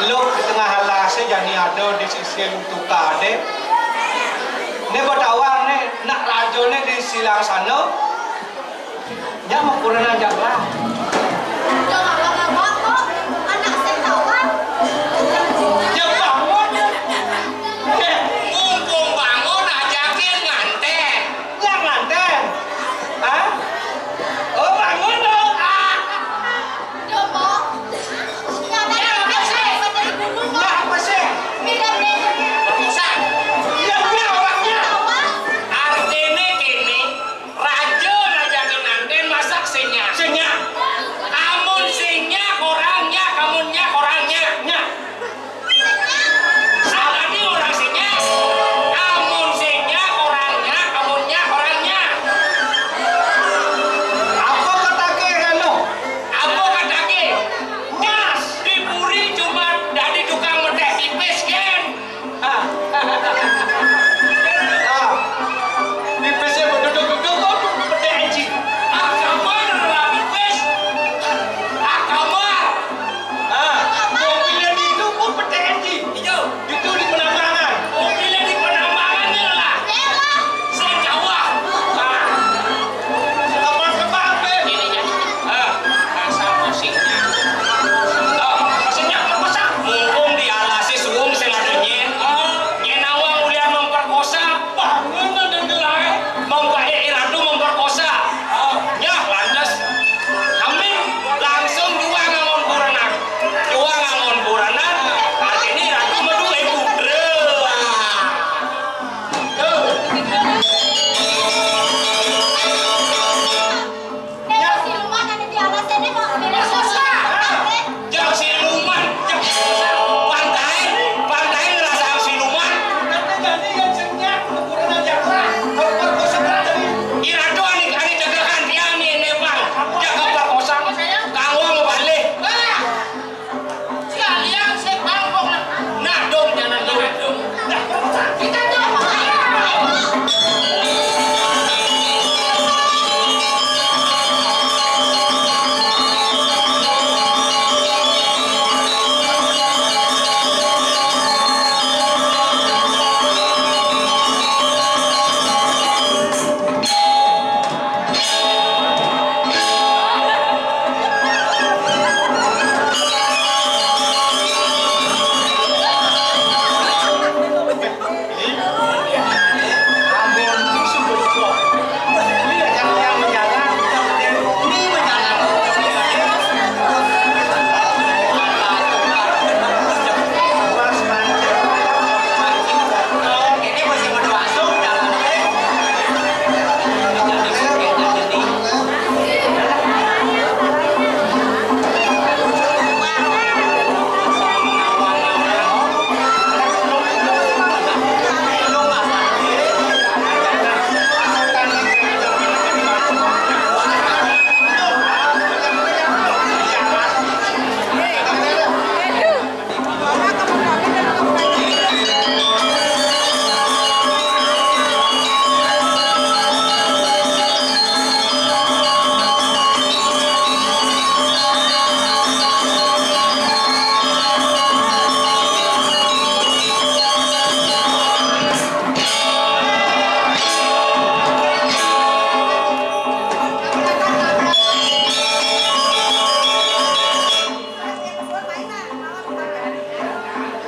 Lo di tengah halasnya jadi ada di sisi tukar deh. Ini berdawang nih, nak rajone di silang sana. Ya mau kurang aja lah. Jangan lama-lama kok, anak saya kawan. Ya bangun. Mumpung bangun ajakin nganten. Ya nganten. Hah? Oh bangun dong. Coba. Nyadar apa sih? Dari gunung Ya apa sih? mirip nih. Berpisah. Ya dia orangnya. Artinya gini, raja ajakin nganten masak senyak. Senyak. Amun senyak orangnya, kamunnya orangnya. Nyak. Salah nih orang senyak. Amun senyak orangnya, kamunnya orangnya. Apa kata lo? Apa katanya? Mas, diburi cuma dari tukang medek tipis kan? Ah. Nipisnya berduduk-duduk kok pedek anjing. Akamar rapi pes. Akamar. Mobilnya itu pun pedek anjing. Itu, Itu di penambangan. mobilnya di penambangannya lah. Sejawa. Kapan-kapan deh. Ini ya. Asal musiknya. Musiknya berpesak. Mumpung dialasi suung sing ada nyen. Nyen awang ulian memperkosa. Bangun ada ngelai. Membaik iradu memperkosa. Ya, lantas. Kami langsung dua ngamon buranan. Dua ngamon buranan. Artinya iradu medue budre. Siluman ada di alas ini kok mirip Jangan siluman. Pantai ngerasa siluman. Nanti jadi yang senyak, ukuran aja lah. Kalau perkosa tadi. Irado ani jagakan dia nih nebang. Jaga perkosa. Kamu mau balik. Sekalian saya bangkok lah. Nah dong jangan dong. Nah perkosa. kita coba. Ambil tisu berjuang. Lihat yang menjalan, ini menjalan. Ini masih masuk jalan.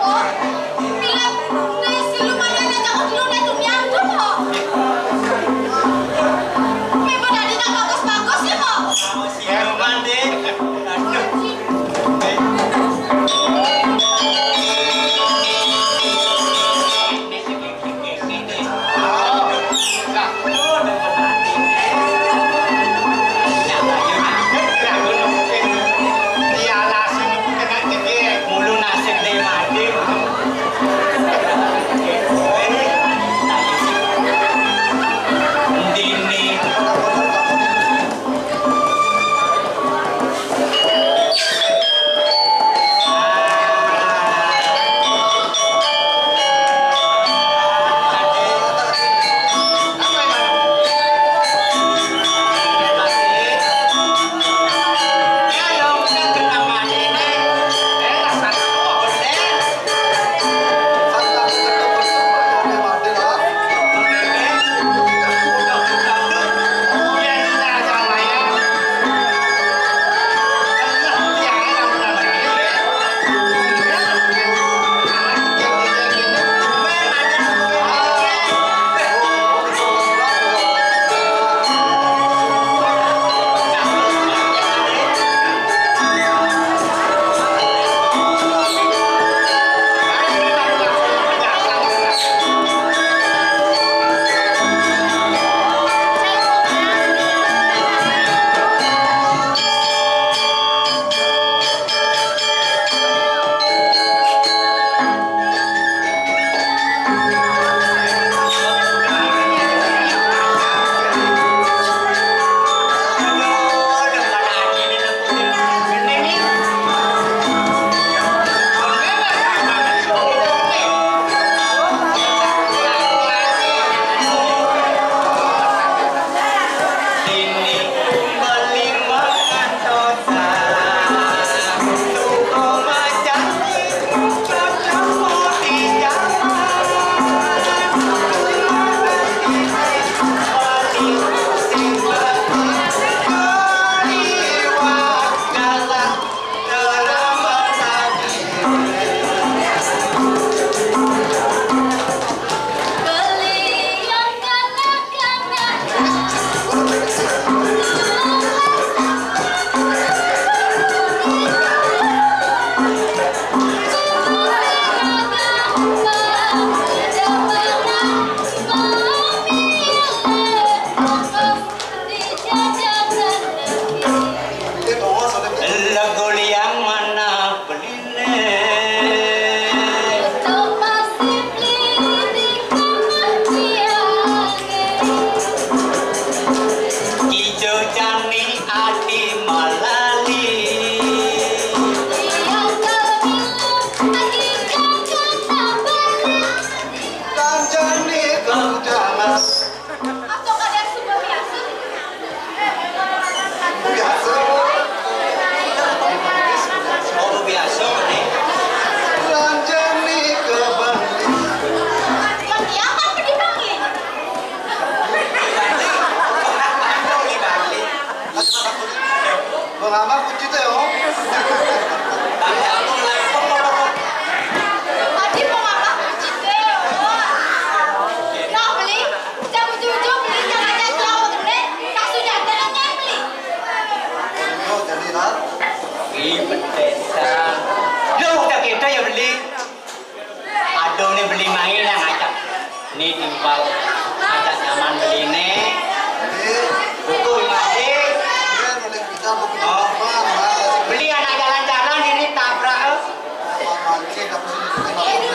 Oh, mirip nih siluman ada jangan dulu nih tuh nyangkut kok. Memang dari tak bagus-bagus ya kok. Yang mandi. Mulu nasib deh mati. Lagu yang mana beline? Ijo jani adi malali. Kanjani kanjana. Atau kalian sudah biasa? Biasa. Oh biasa nih. Kanjani ke Bali. Yang dia apa dipanggil? Mengapa kunci teh oh? Tadi mau ngapa kucing Nah beli, jam 7 beli jangan aja selama beli. Tak sudah tenangnya beli. Oh jadi kan? Ribet tesan. Lu tak kita ya beli. Aduh nih beli mainan ngajak. Nih timbal ngajak nyaman beli nih. Jadi Buku imadi. kemudian oleh kita begitu apa? Beli anak jalan-jalan ini tabrak. Mancing tapi sini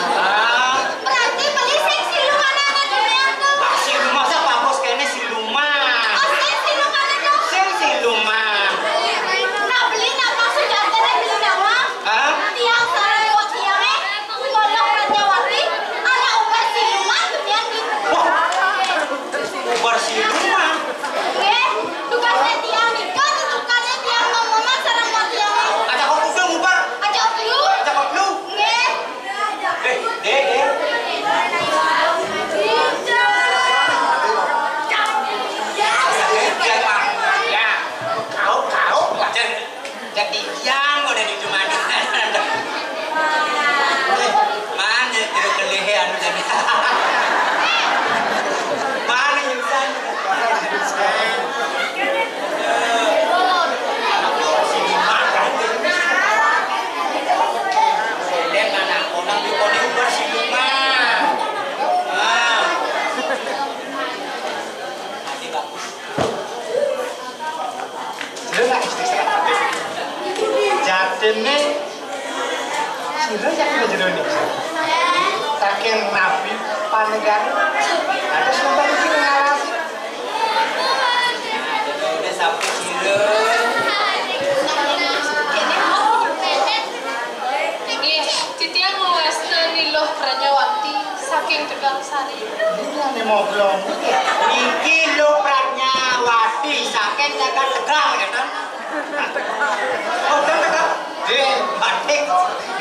Berarti beli seksi lumayan dunia tuh. Si rumah saya bagus kayaknya si rumah. Oh seksi lumayan tuh. Si rumah. Nah beli nama sudah tenang beli nama. Hah? Tiang sarang dua tiangnya. Ngolong Ratyawati. Anak ubah siluman dunia gitu. Ubar si rumah. Oke, tugasnya tiang nikah, tugasnya tiang mama sarang dua tiangnya. Ada kok belum ubar. Aja dulu. Ada kok belum. Oke. Deh. Ya, kau wajar. Jadi yang udah di rumah. Mana jeruk kelehean jadi. Mana Yusan? Selen anak orang di kode ubar si rumah. Adik bagus. Jelas istri saya. Jatine sudah yakin aja ini. Saking nabi panegan ada sebentar iki ngarasi. Udah sampai sirem. Titian mau western niloh Pranyawati saking Tegal Sari. Ini mau belum. Iki lo Pranyawati saking jaga Tegal kan? Oh, Tegal. Batik.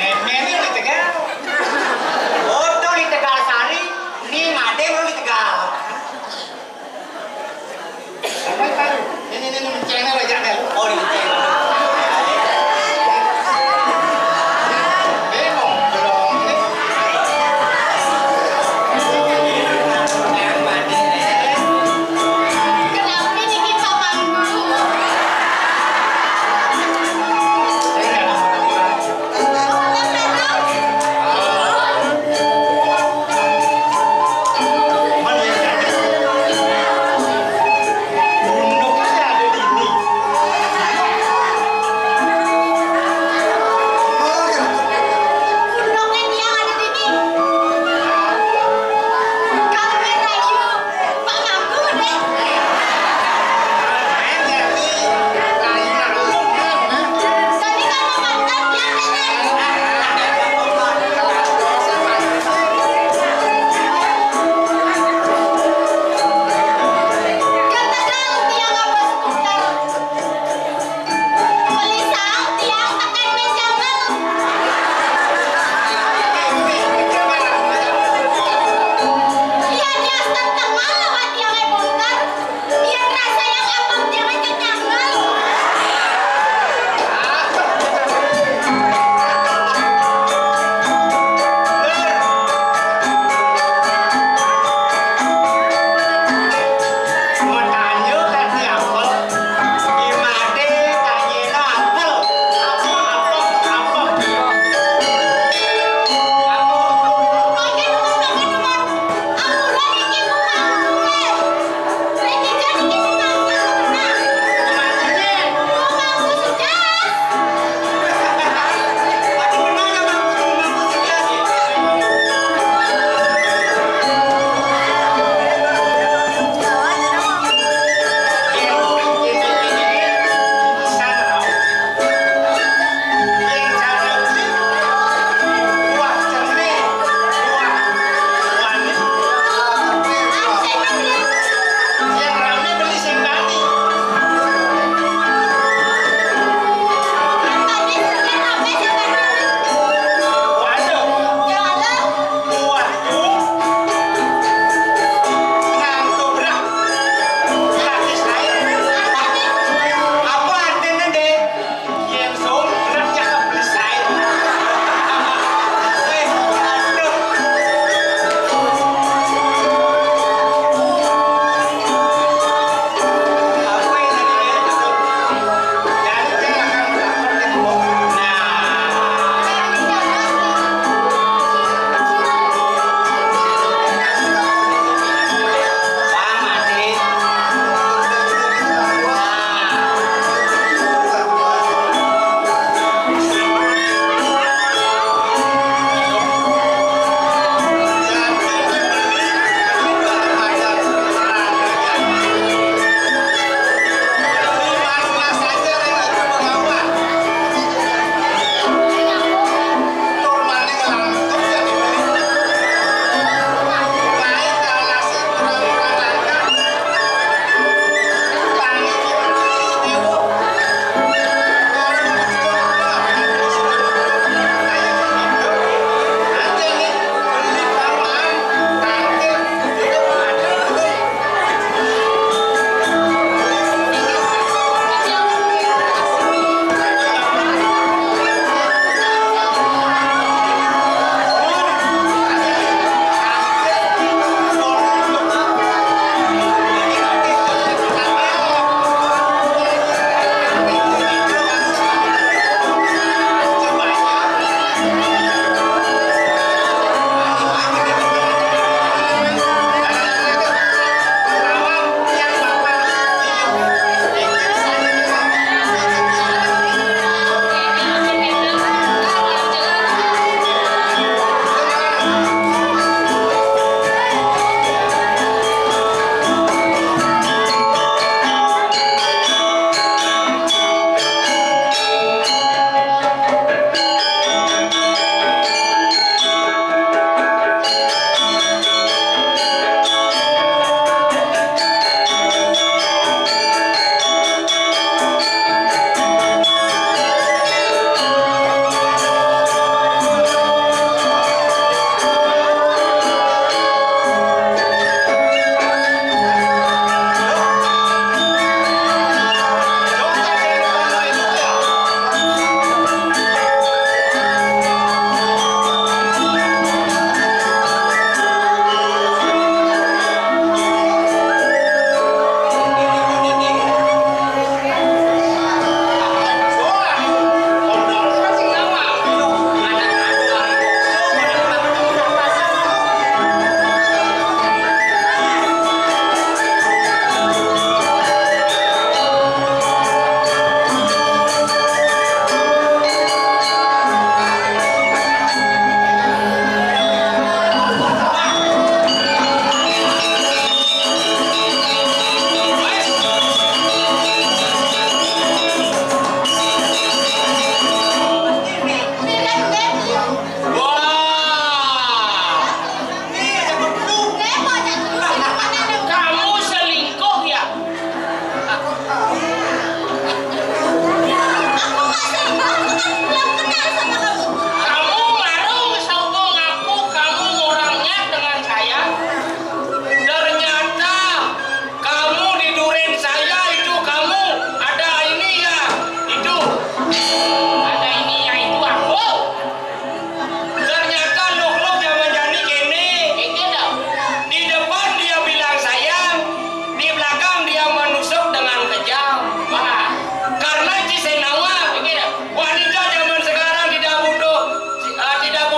Ini di Tegal. Oh, tuh di Tegal Sari. Ini Made lo di Tegal. Ini mencengel aja nih. Oh, di Tegal. Ini mau belum. Yang Made. Kenapa ini kita manggung? Saya nggak mau.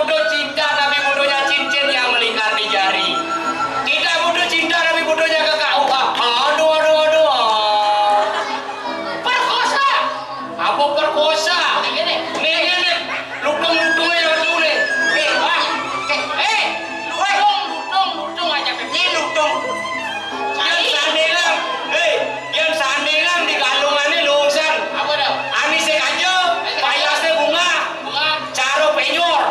butuh cinta tapi butuhnya cincin yang melingkar di jari. Kita butuh cinta tapi butuhnya ke KUA. Aduh. Perkosa. Apa perkosa? Nih, lutung aja lu nih. Lutung aja. Ini lutung. Yang sandengan di kalungannya lungsan. Apa dah? Ani sek aja, payasnya bunga. Caro penyor.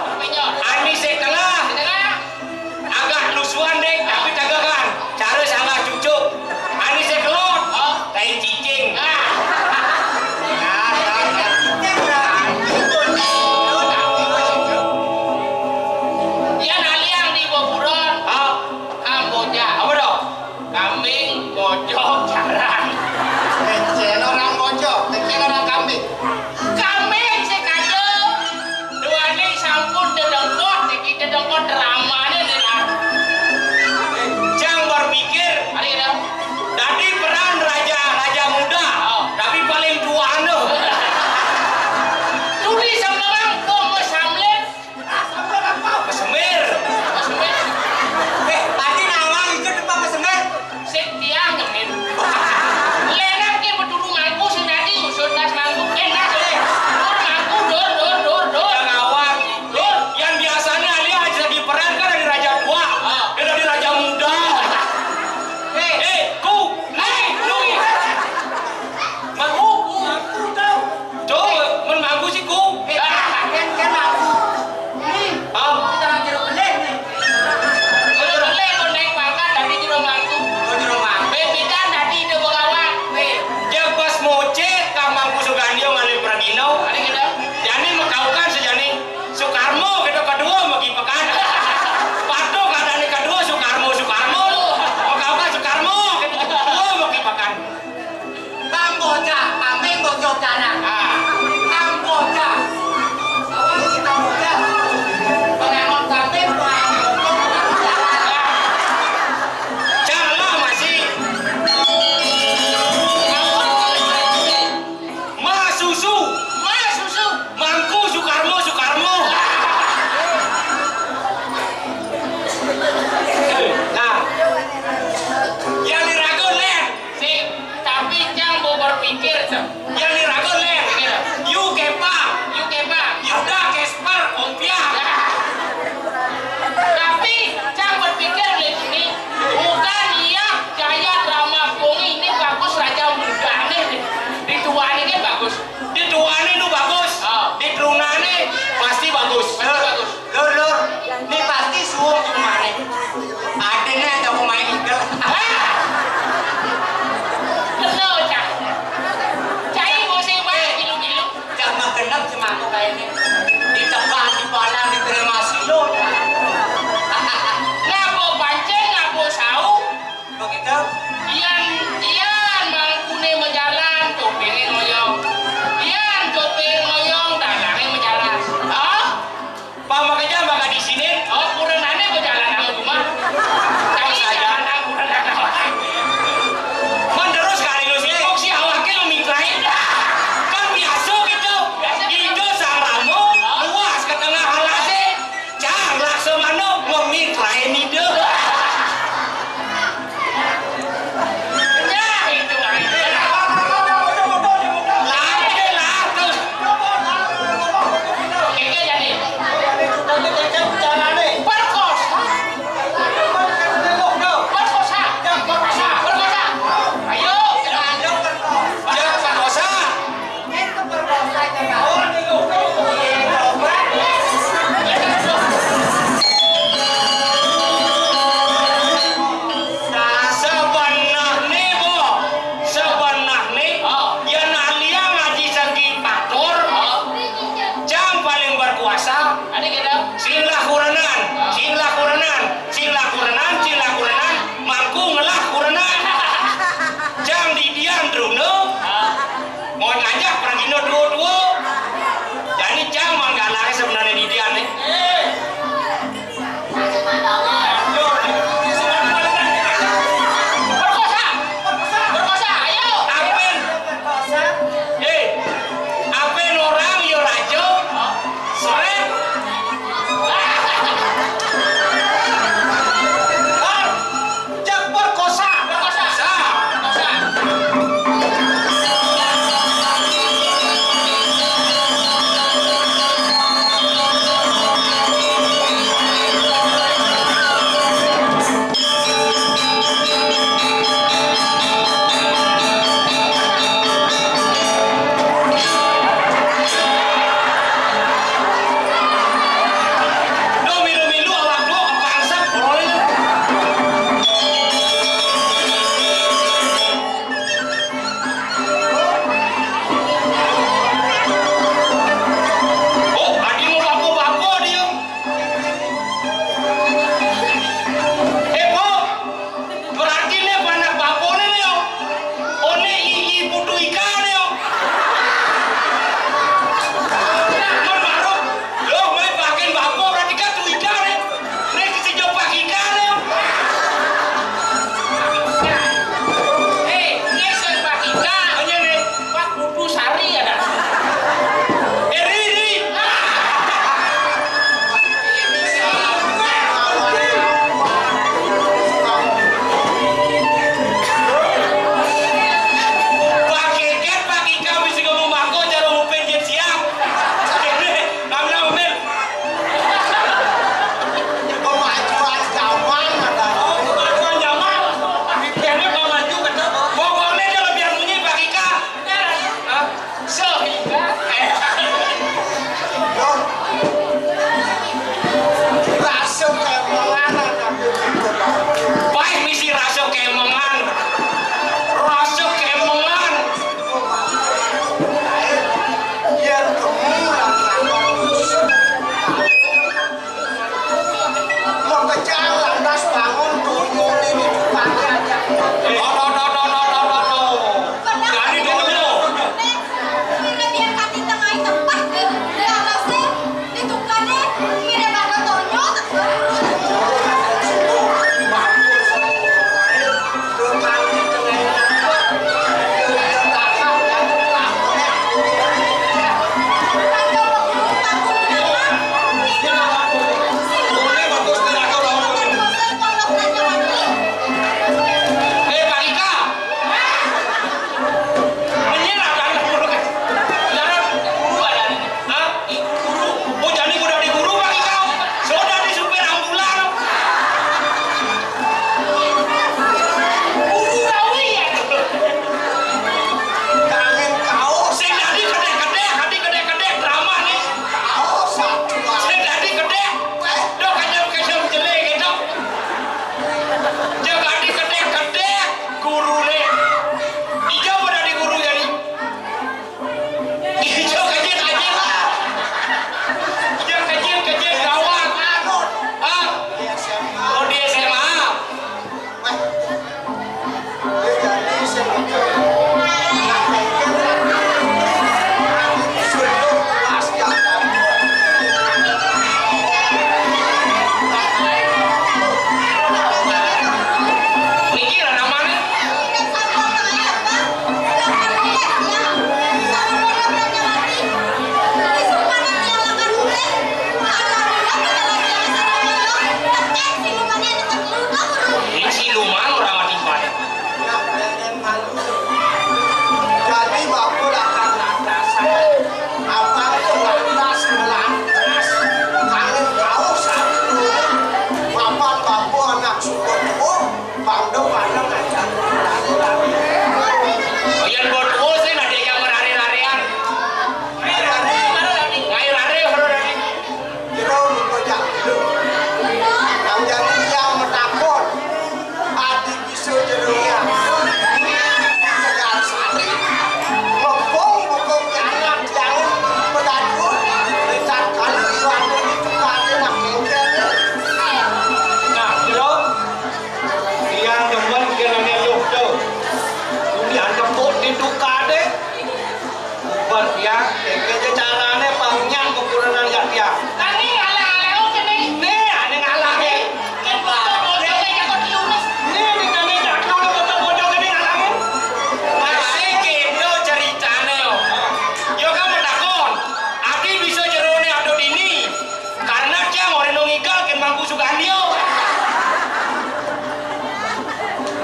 sugaan dia.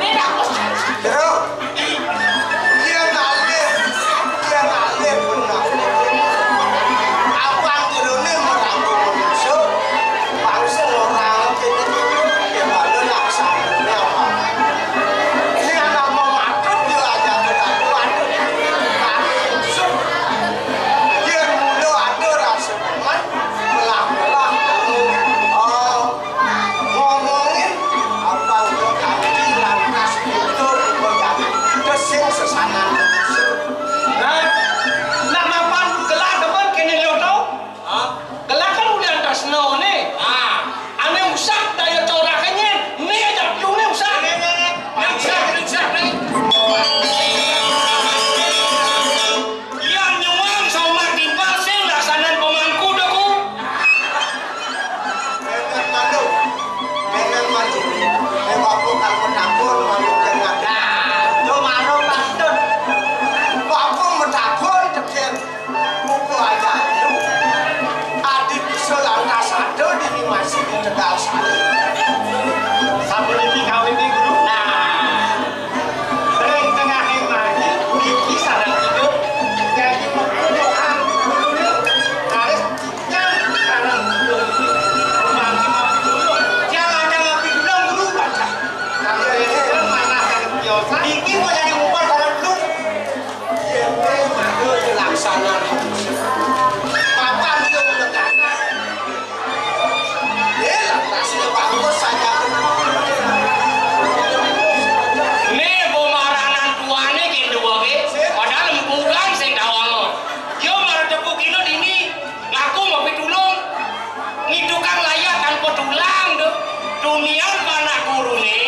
Beda bos. Bro, dia ngalir benar. Abang jerone merangkul manusia, bangsa orang kini baru laksana apa? Ini anak mau makan dia aja kedaluan. Dia mula ada rasa teman, belah-belah ngomongin abang dia kaki lantas itu berjadi kesing sesana. Nah, mapan gelar depan kini lo tau? Gelar kan udah antar snow nih. Ane usah daya corakannya. Nih aja piungnya usah. Usah nih. Yang nyuang sama timbal sing laksanan pemangku doku. Dengan maju. Bapak kalau takut malu dengan. Lo malu pantun. Bapak mentakut tekan buku aja lu. Adik selantas ada di masih di Tegal Sari. Sabun ini kawin di guru. Sering tengah lagi di kisaran hidup. Jadi pertunjukan dulu nih harus jangan dulu. Jangan ngapi dulu guru baca. Kalau ini mana yang biasa. Ini mau jadi umpan pada dulu. Ini madu dilaksanakan. Papan itu mendekat. Dia lantasnya bagus saja. Nih pemaranan tuane kin dua ge. Padahal empukan sing dawang. Yo marah tepuk ino dini. Ngaku mau pitulung. Ngidukang layak tanpa tulang do. Dunia mana gurune.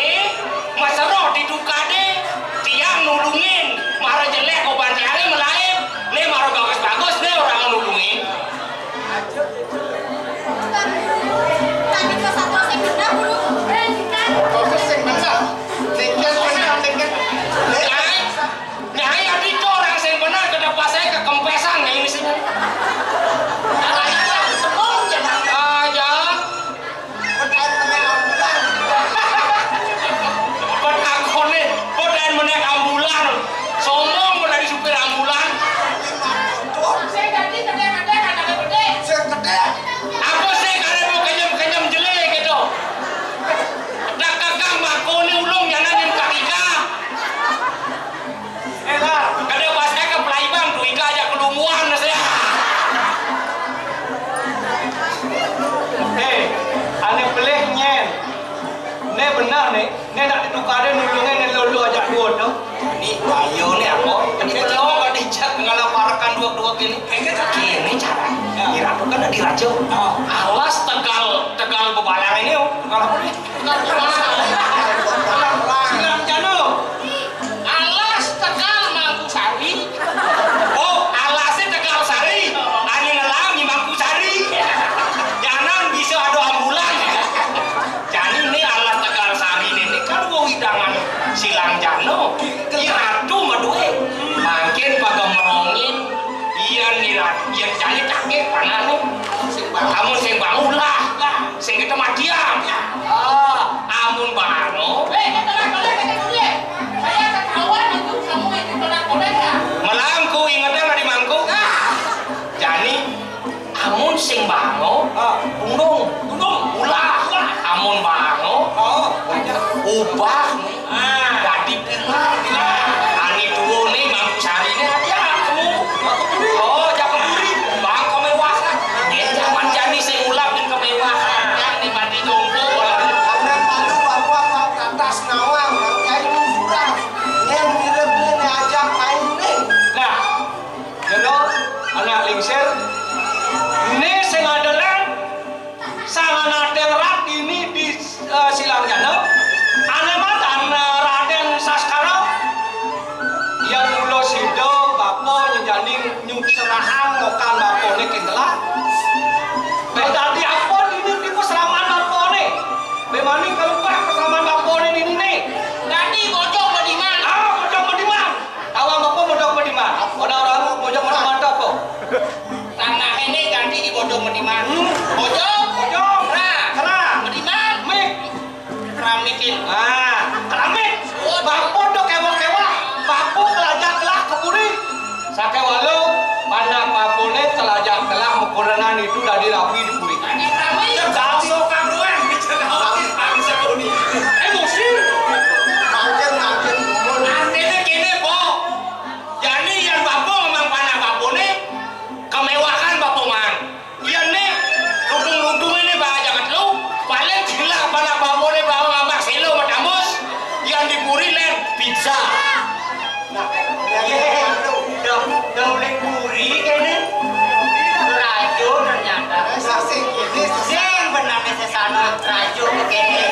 Masa roh didukade. Tiang nulungin. Marah jelek obat hari melain. Nih marah bagus-bagus nih orang nulungin. Tadi ke satu saya benar dulu. Proses yang benar. Tingkat. Nyai adi orang sing benar kena pas saya ke kempesan nih ini sih. Aja. Petakone, podain menek ambulan. Sombong dari supir ambulan. Saya ganti kadang-kadang anak gede. Apa sih kalian mau kenyam jelek gitu? Dak kakak makone ulung jangan yang kakika. Kada pas saya ke Pelaibang tuh ika aja kelumuan saya. Ane pelih nyen. Ne benar nih. Ne nak ditukare nulungnya ne lolo ajak dua tuh. Ini ayo nih aku. Ini belum ada dijak ngalaparkan dua gini. Gini cara. Kira tuh kan di rajo. Alas tegal bebalang ini. Tegal apa nih? Silang jano. Alas tegal Mangkusari. Oh, alasnya Tegal Sari. Ani ngelangi Mangkusari. Jangan bisa ada ambulan. Jadi ini alas Tegal Sari ini kan mau hidangan silang jano. Iratu madue. Makin pada merongin. Iya nih yang jadi kakek panane. Kamu sing bangun lah. Sing kita matian. Amun bano. Saya ketahuan itu kamu itu kodak-kodak ya. Melangku ingetnya nggak di mangku. Jadi amun sing bango, gunung, ulah, amun bango, ubah, jadi pilar. Ani dulu nih Mangkusari ini aja kamu. Oh, jangan buri, bang kemewahan. Jangan jadi sing ulap dan kemewahan. Yang dibanding jompo. Karena malu bapak atas nawang yang kayak murah. Yang dilebih ajak main nih. Nah, jadi anak lingsir. Ini sing adalah sangat aderat ini di Silang Jano. Ane matan Raden Saskara yang mulo sido bapo nyejani nyuserahan ngokan bapo ini kintelah. Baik tadi apa ini tipe selaman bapo nih. Bagaimana kalau kak selaman bapo ini nih? Jadi bojong bediman. Bojong bediman. Tahu bapo bojong bediman. Orang-orang bojong bediman apa? Tanah ini ganti di bojong bediman. Bojong, Bojong. nah, Salah. bediman. badi rapi di puri. Ya gaso karuan dijenengan bangsa kuni. Emosi. Makin umur. Artinya kene, Po. Jadi yang bapo memang panah bapone kemewahan bapo mang. Iya nih, ludung-ludung ini bawa jangan lu. Paling gila panah bapone bawa ngambak selo matamus. Yang dipuri len pizza. Dolek puri kene. Rajo ternyata. Sasing ini Sing benarnya sesana rajo kene.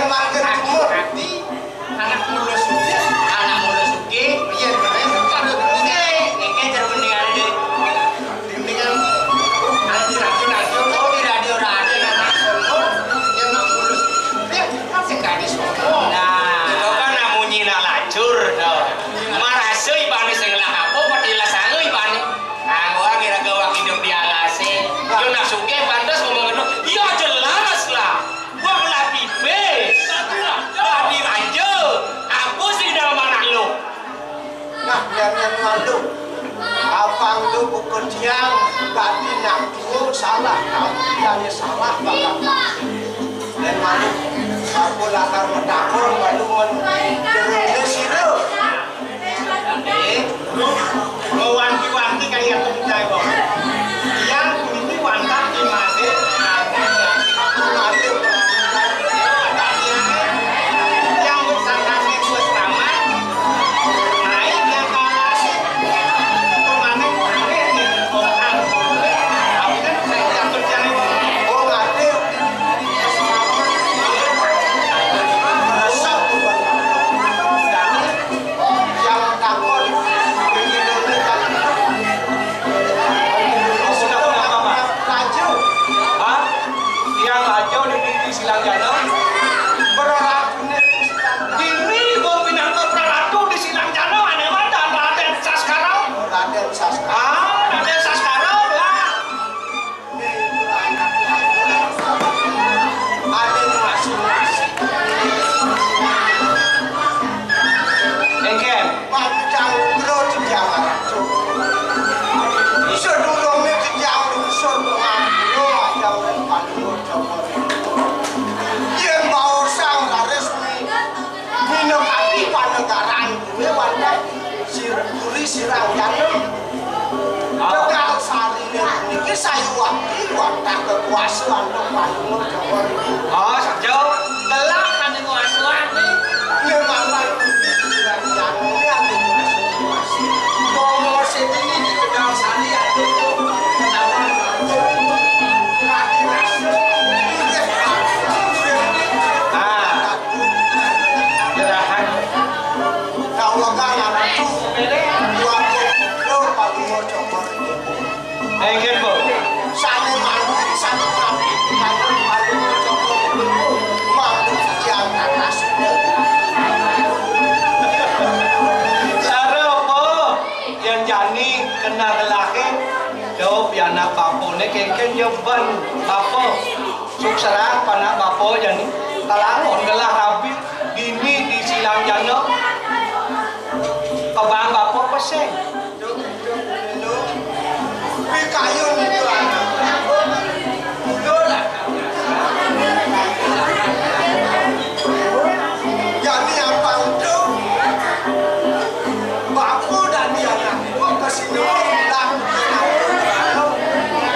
makin umur. Anak mulus suki, Iya, keren. ini terbendingan di Dengan di radio, oh di radio yang nak mulus. sing gadis ngomong. Nah, itu kan namun nyina lacur, tuh. Marase ibane sing lah apa, pati lah sange ibane. Nah, gua kira-kira hidup di alase. Yo nak suke pantas ngomong itu, ya jelas lah. Gua belah pipe. Tadi raja, aku sih dalam anak lo. Nah, yang malu. Abang tu pukul tiang, tadi nak tu salah, yang salah bakal. Dan malu, aku lakar mendakor, malu menjerune siru. Mau wanti-wanti kayak aku percaya kok. Yang ini wantak di masjid. Malu, Yang bersangkanya gue selamat. Naik yang kalah. Kemarin ini orang. Tapi kan saya yang berjalan. oh ngade, resep tu yang takut, ini dulu kan. Sudah punya apa? Raju, Hah? Yang aja di Silang Jana. berlakunya Ini gue pindah ke Praratu di Silang Jana. Aneh banget. Raden Saskara. Raden Saskara. Raden Saskara. Lah. Ada masing-masing. Engken. Panjang bro sejauh raju. Sedulungnya sejauh rusun mengambil ayam dan pandu jomor. Yang mau sang resmi minum api panegaran gue wandai sirkuri sirang janem. Tegal sari ini sayu wakti wadah kekuasaan dan pandu jomor. Oh, Sarjo. Gelap kan itu asuhan nih. Yang mana ini sirang janem ini ada masing-masing. Nomor ini di Tegal sari ada kenapa? Kaki rasa ini Ah, gerahan. kalau kalah itu dua kilo paling mau coba Engken, Bu. sana mandi sana mandi kalau paling mau coba mampu yang atas Sare apa? Yang jani kena gelake. Jauh anak bapone kengken jawaban bapo. Suksara panak bapo jani. Kalangon gelah rabi dini di Silang Jana. Kebang bapo peseng. pikayun itu anak dulu lah jadi apa itu bapu dan dia anakku kesini bilang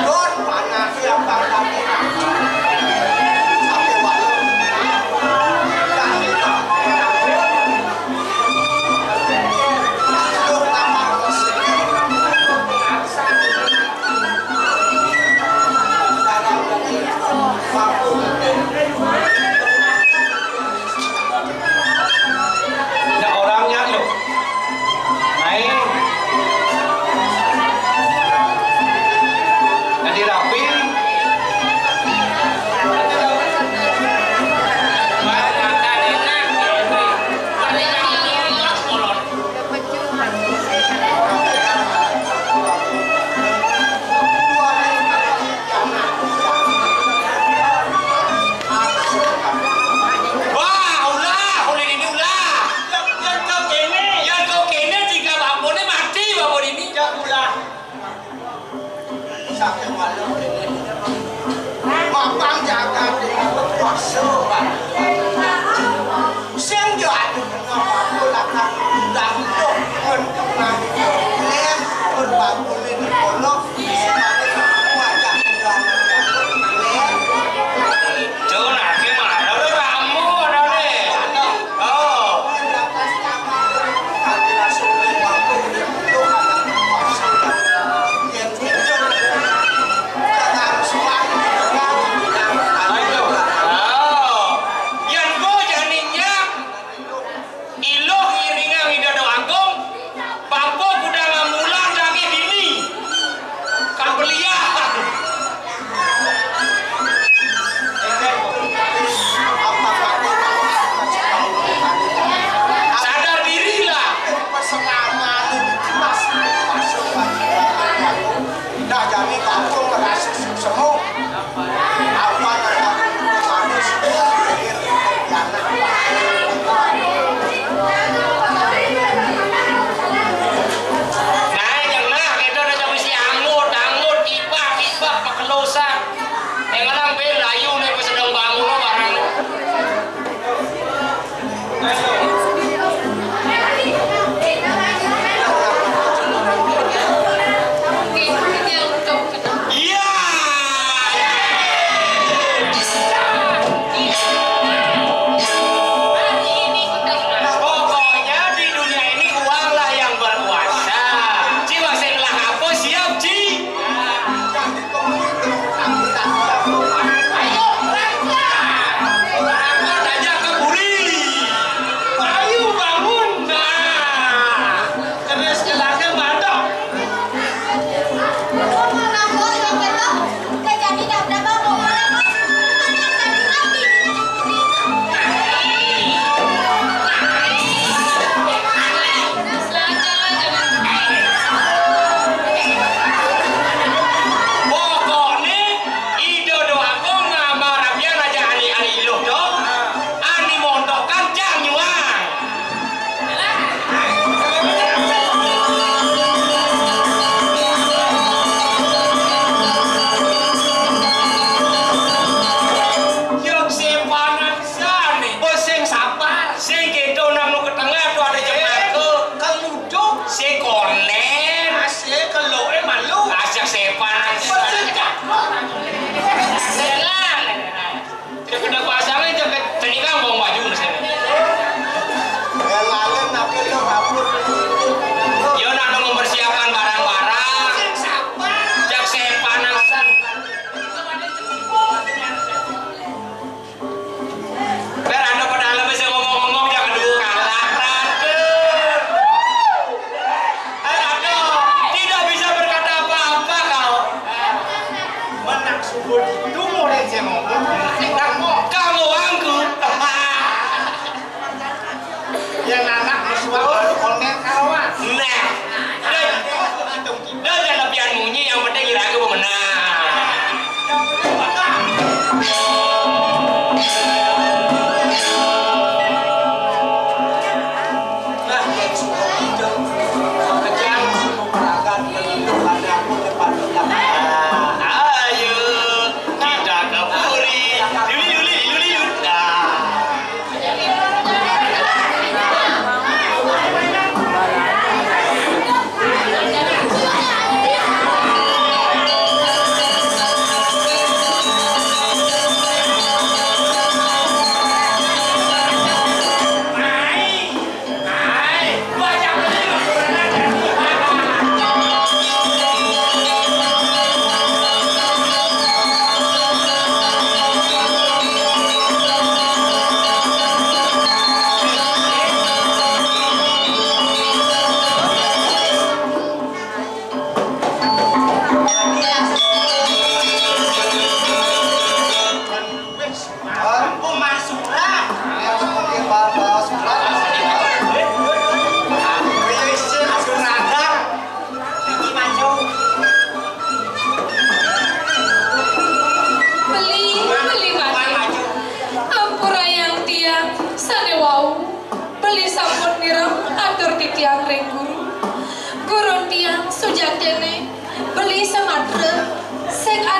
don panah siapa lagi sampai walau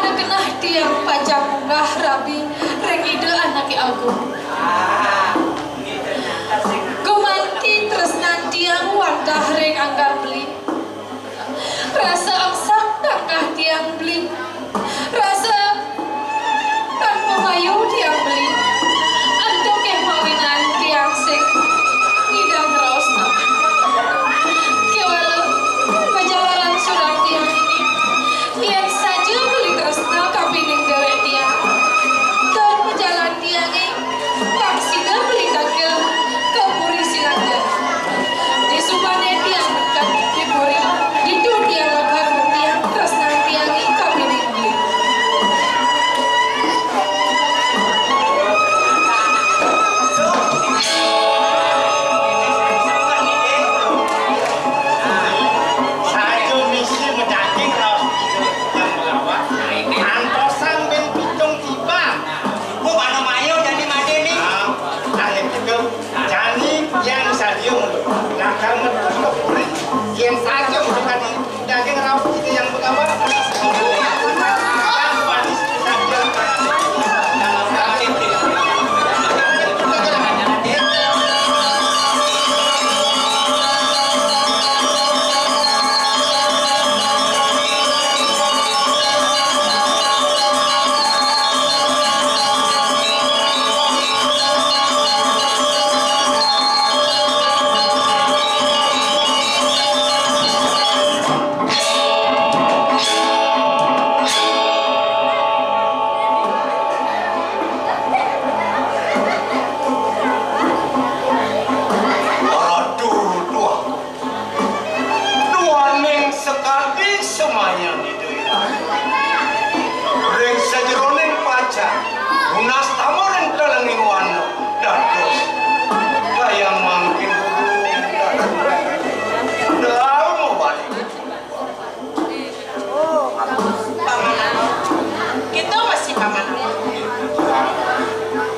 anak kenah tiang pajak munggah rabi reng ide anake agung. Gumanti tresnan tiang wardah reng anggar beli. Rasa angsak tangkah tiang beli. Rasa tanpa mayu tiang beli. Antuk keh mawinan tiang sing ngidang raos nak. Kewala perjalanan surang tiang ini yang saja beli tresna kapining dewek tiang. Dan perjalanan tiang ini maksida beli kagel ke Puri Sinangga. Di subane tiang dekat di Puri, di dunia lagar tiang tresna tiang ini kapining beli. Saja misi menjaging raos yang melawat. Antosan ben pitung tiba. Bu mana mayo jadi madeni. Angin itu jani yang sadiung nakal metu puri yang saja bukan di daging raus itu yang begawan dan panis saja dalam hati Unas tamoren telenging wano dados kaya mangkin dah mau balik. Pamanan, kita masih pamanan.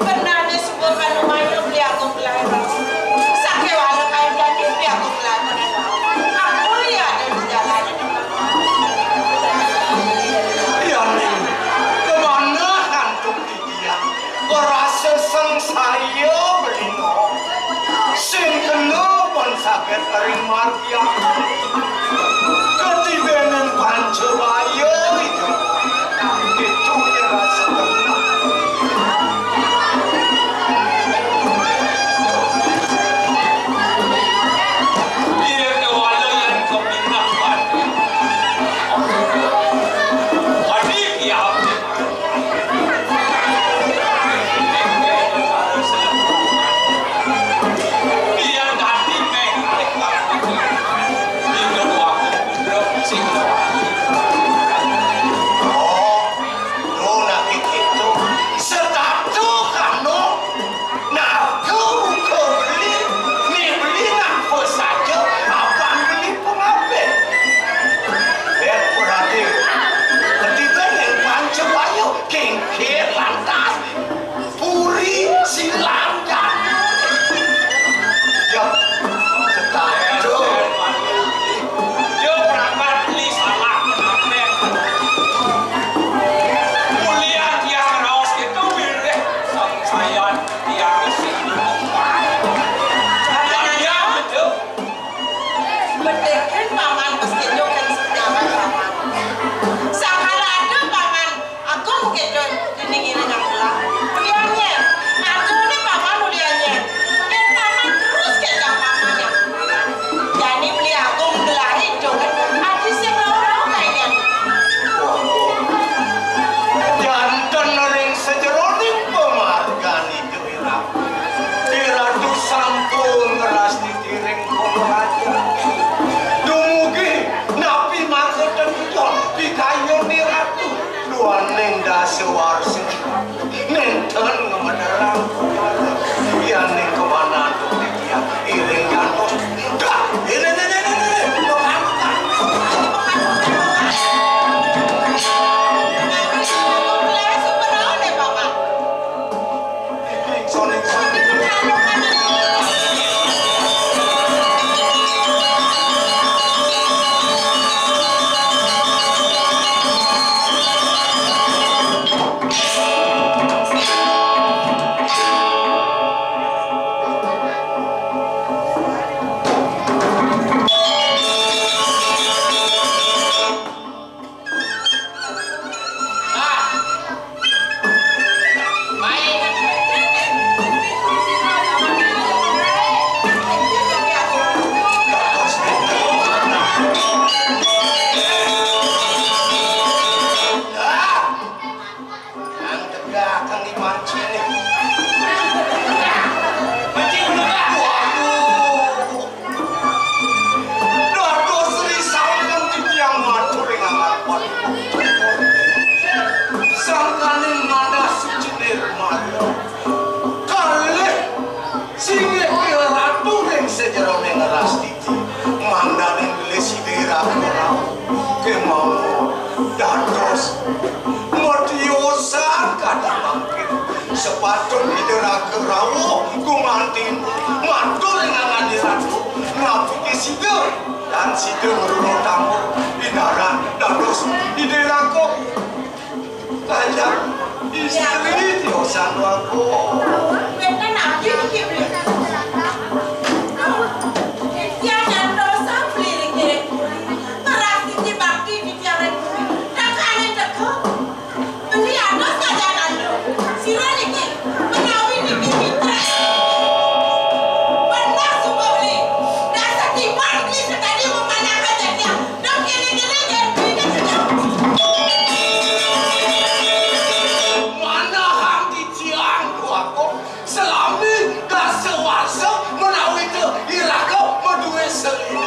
Pernah ada sebuah kanumayo beli aku pelayaran. Sakit walau kaya jadi beli aku pelayaran. Aku ya ada di jalan. Ya ning kemana hantuk di dia? Korasa sengsaya belino. Sing kena pun sakit ring martia. Ketibenan pancebaya itu. Itu ya rasa kena. Dia kewalangan kepindahan. Hadir ya. Dia tadi memang dia waktu yang dimancing nih. Mancing bener gak? Waduh. Dados risaun di tiang matur yang akan sangkane mana suci nirmala. Kalih singe ratu yang sejero ngeras titi. Manda yang gelesi dira orang. Kemau dados modiosa kadimangkin. Sepatun idera kerawu gumantin matur yang ngandiratu ngapiki sider dan sider meruno tamu inaran dados idera kok kayak istri tiosan wako Kita nabi kibli. Dia dosa beliring direk. Berarti dibakti di tiaran bumi. Takane teko. Beli ada saja kando. Sirani ki. Menawi niki mitra. Benar semua beli. Dasar timar beli sekali memandangkan dia. Dok kini-kini dia beli saja. mana hang di tiang wako selami kasewasa menawi te irako medue selini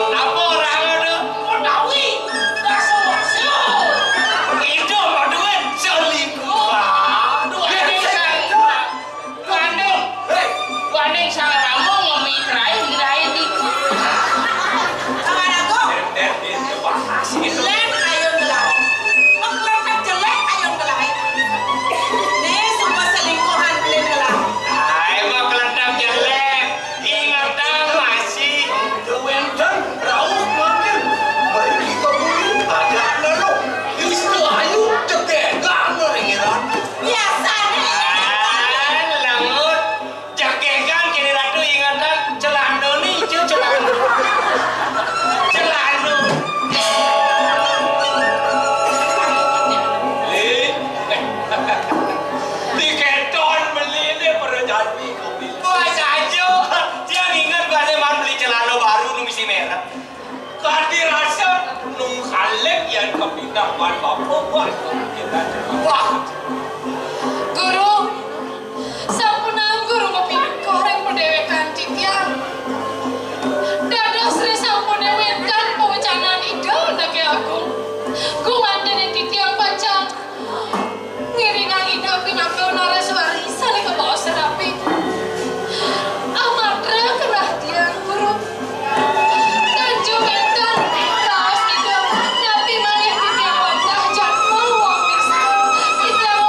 Apa orang ada? Menawi. Dah sewasa. Itu mah duit selingkuh. Duaning sang. Duaning sang ramo ngemitrai ngirain dikit. Tangan aku. Itu bahas itu. Jelek ayam gelap. Mengkelengkap jelek ayam gelap. Nih semua selingkuhan beli gelap. Emang kelentang jelek. Ingatan masih. Wenten rauh makin meriki kebuli ajak lalu istri ayu cegegan meringiran Biasanya. Langut. Jakekan kini ratu ingatan celana nih hijau celana. Celana. Diketon beli ini pada jadi kopi. Wah saja. Dia ingat bahasa man beli celana baru nu misi merah. Kadi rasa nung kalek yang kepindah man bapak buat kita. Wah. Guru, sampunang guru mapinit koreng pendewekan titiang. Dados re sampun dewekan pewencanan idol nake aku. Gumantene titiang pacang. Ngiringang ida pinapeu naraswari saling kebawa serapi. Amadra kerah tiang guru. Tanjung Intan, kaos idol. Nabi malih titiang wadah jatmal wong pirsa. Titiang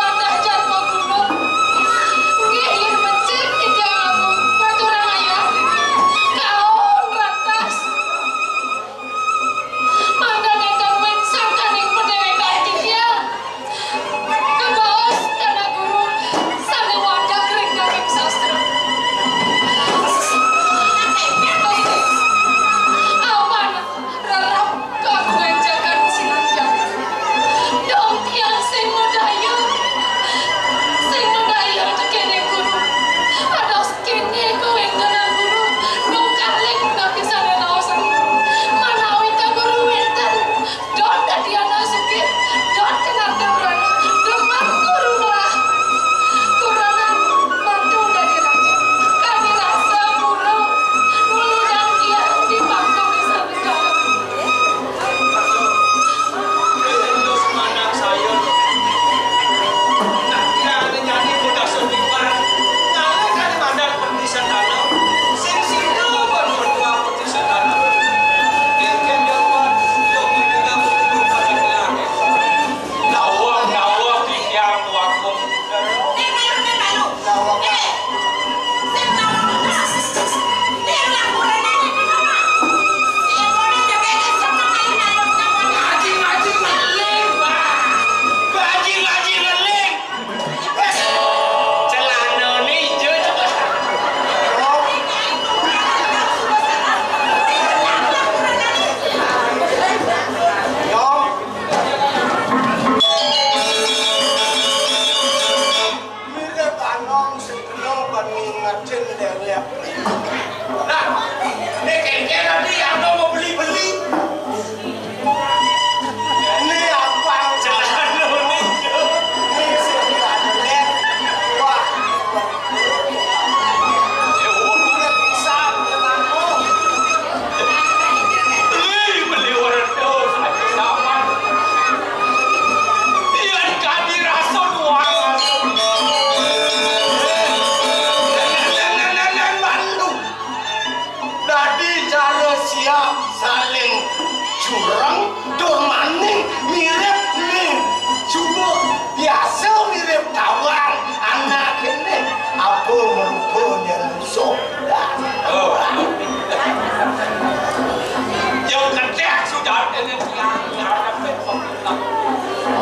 dengan tiang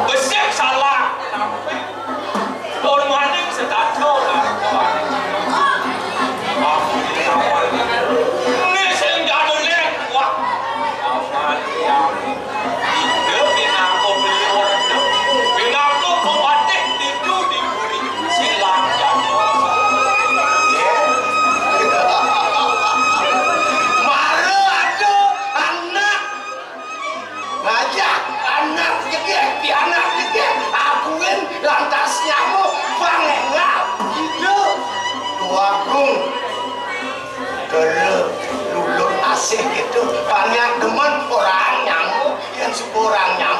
besar salah sampai orang mana yang setato ini sehingga ada lek wah aman ya itu binako beli orang itu binako obatik itu diberi silang jatuh malu ada anak ngajak anak di anak akuin lantas nyamuk bangengap gitu tuagung lulut asih gitu banyak teman orang nyamuk yang seorang nyamuk